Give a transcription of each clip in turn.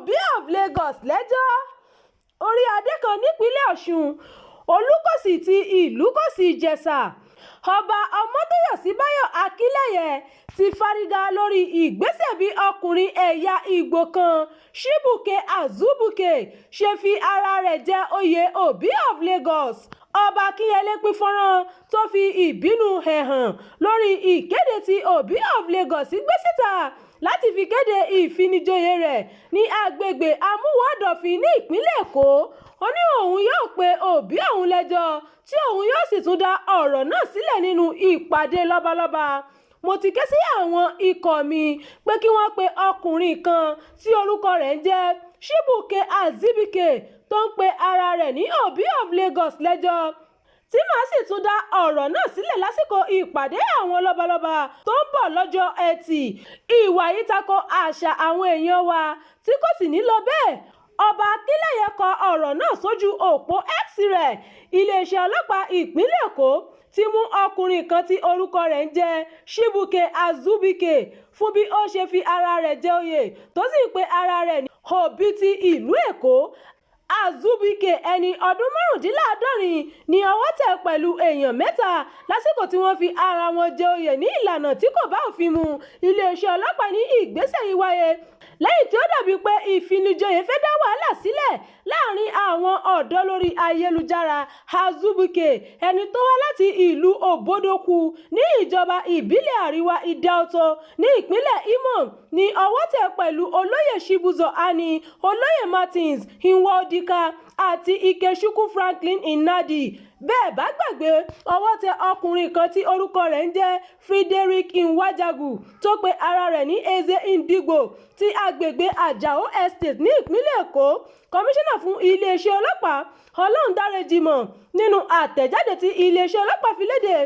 Obi of Lagos lẹ́jọ́ orí adé kan nípínlẹ̀ Ọ̀ṣun olùkọ́sì ti ìlúkọ̀sì ìjẹ̀ṣà ọba ọmọtóyọ̀síbáyọ̀ akínlẹ́yẹ ti fárígá lórí ìgbésẹ̀ bí ọkùnrin ẹ̀yà ìgbò kan Chibuike Azubuike ṣe fi ara rẹ̀ jẹ oyè Obi of Lagos. Ọba Akínyẹlé pín fọ́nrán tó fi ìbínú ẹ̀ hàn lórí ìkéde tí Obi of Lagos gbé síta láti fi kéde ìfinijoyè rẹ̀ ní agbègbè amúwọ̀dọ̀fin ní ìpínlẹ̀ Èkó. Ó ní òun yóò pe Obi ọ̀hún lẹ́jọ́ tí òun yóò sì tún dá ọ̀rọ̀ náà sílẹ̀ nínú ìpàdé lọ́balọ́ba. Mo ti ké sí àwọn ikọ̀ mi pé kí wọ́n pe ọkùnrin kan tí orúkọ rẹ̀ ń jẹ́ Chibuike Azubuike tó ń pe ara rẹ̀ ní Obi of Lagos lẹ́jọ́ tí màá sì tún dá ọ̀rọ̀ náà sílẹ̀ lásìkò ìpàdé àwọn lọ́balọ́ba tó ń bọ̀ lọ́jọ́ Ẹtì. Ìwà yìí tako àṣà àwọn èèyàn wa tí kò sì ní lọ bẹ́ẹ̀. Ọba Akínlẹ́yẹ kọ ọ̀rọ̀ náà sójú òpó X rẹ̀. Iléeṣẹ́ ọlọ́pàá ìpínlẹ̀ Èkó ti mú ọkùnrin kan tí orúkọ rẹ̀ ń jẹ́ Chibuike Azubuike fún bí ó ṣe fi ara rẹ̀ jẹ oyè tó sì ń pe ara rẹ̀ ní Obi ti ìlú Èkó. Azubuike ẹni ọdún márùndínláàádọ́rin ni ọwọ́ tẹ̀ pẹ̀lú èèyàn mẹ́ta lásìkò tí wọ́n fi ara wọn jẹ oyè ní ìlànà tí kò bá òfin mu. Iléeṣẹ́ ọlọ́pàá ní ìgbésẹ̀ yìí wáyé lẹ́yìn tí ó dàbí pé ìfinijoyè fẹ́ dá wàhálà sílẹ̀ láàrin àwọn ọ̀dọ́ lórí ayélujára. Azubuike ẹni tó wá láti ìlú Òbódòkú ní ìjọba ìbílẹ̀ àríwá Ìdáòtó ní ìpínlẹ̀ Imo ní ọwọ́ tẹ̀ pẹ̀lú olóyè Chibuzo Ani, olóyè Martins Nwohdika àti Ikechukwu Franklin Nnadi. Bẹ́ẹ̀ bá gbàgbé ọwọ́ tẹ ọkùnrin kan tí orúkọ rẹ̀ ń jẹ́ Frederick Nwajagu tó pe ara rẹ̀ ní Eze Ndigbo ti agbègbè Ajao Estate ní ìpínlẹ̀ Èkó. Kọmíṣánná fún iléeṣẹ́ ọlọ́pàá Ọlọ́rundáréjìmọ̀ nínú àtẹ̀jáde tí iléeṣẹ́ ọlọ́pàá fi léde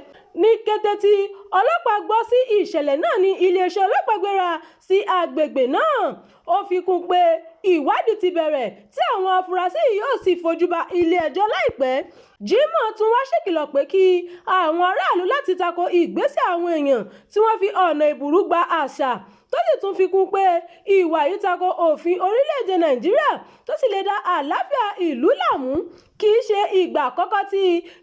ní kété tí ọlọ́pàá gbọ́ sí ìṣẹ̀lẹ̀ náà ní iléeṣẹ́ ọlọ́pàá gbéra sí agbègbè náà. Ó fi kún pé ìwádìí ti bẹ̀rẹ̀ tí àwọn afurasí yóò sì fojú ba ilé-ẹjọ́ láìpẹ́. Jimoh tún wá ṣèkìlọ̀ pé kí àwọn aráàlú láti tako ìgbésẹ̀ àwọn èèyàn tí wọ́n fi ọ̀nà ìbùrú gba àṣà tó sì tún fi kún pé ìwà yìí tako òfin orílẹ̀-èdè Nàìjíríà tó sì lè dá àlàáfíà ìlú láàmú. Kì í ṣe ìgbà àkọ́kọ́ tí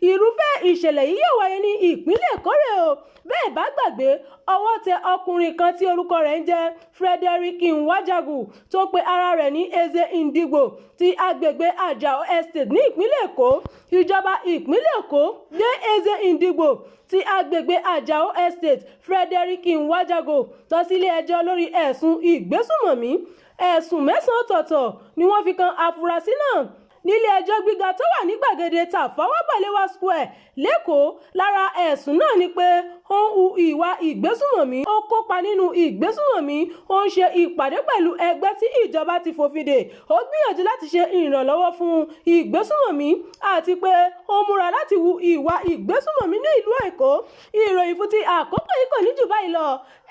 irúfẹ́ ìṣẹ̀lẹ̀ yìí yóò wáyé ní ìpínlẹ̀ Èkó rẹ̀ o. Bẹ́ẹ̀ bá gbàgbé ọwọ́ tẹ ọkùnrin kan tí orúkọ rẹ̀ ń jẹ́ Frederick Nwajagu tó pe ara rẹ̀ ní Eze Ndigbo ti agbègbè Ajao Estate ní ìpínlẹ̀ Èkó. Ìjọba ìpínlẹ̀ Èkó gbé Eze Ndigbo ti agbègbè Ajao Estate Frederick Nwajagu lọ sílé ẹjọ́ lórí ẹ̀sùn ìgbésùnmọ̀mí. Ẹ̀sùn 9 ọ̀tọ̀ọ̀tọ̀ ni wọ́n fi kan afurasí náà nílé ẹjọ́ gíga tó wà ní gbàgede Tafawa Balewa Square lẹ́kọ̀ọ́. Lára ẹ̀sùn náà ni pé ó ń hu ìwà ìgbésùnmọ̀mí, ó kópa nínú ìgbésùnmọ̀mí, ó ń ṣe ìpàdé pẹ̀lú ẹgbẹ́ tí ìjọba ti fòfin dè, ó gbìyànjú láti ṣe ìrànlọ́wọ́ fún ìgbésùnmọ̀mí àti pé ó múra láti hu ìwà ìgbésùnmọ̀mí ní ìlú Èkó. Ìròyìn fún ti àkókò yìí kò ní jù báyìí lọ.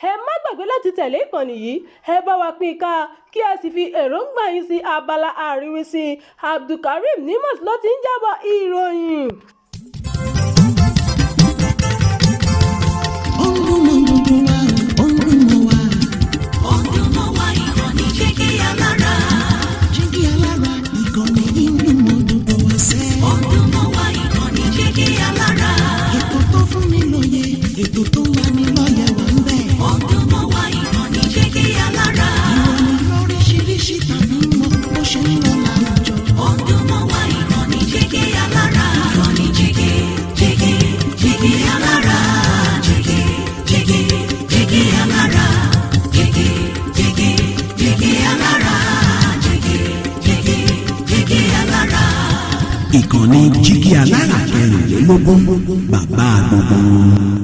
Ẹ má gbàgbé láti tẹ̀lé ìkànnì yìí, ẹ bá wa pín ká kí ẹ sì fi èròǹgbà yín sí abala àríwísí. Abdulkareem Nimas ló ti ń jábọ̀ ìròyìn. Ìkànnì Jígí Alára 16 bàbá gbogbo.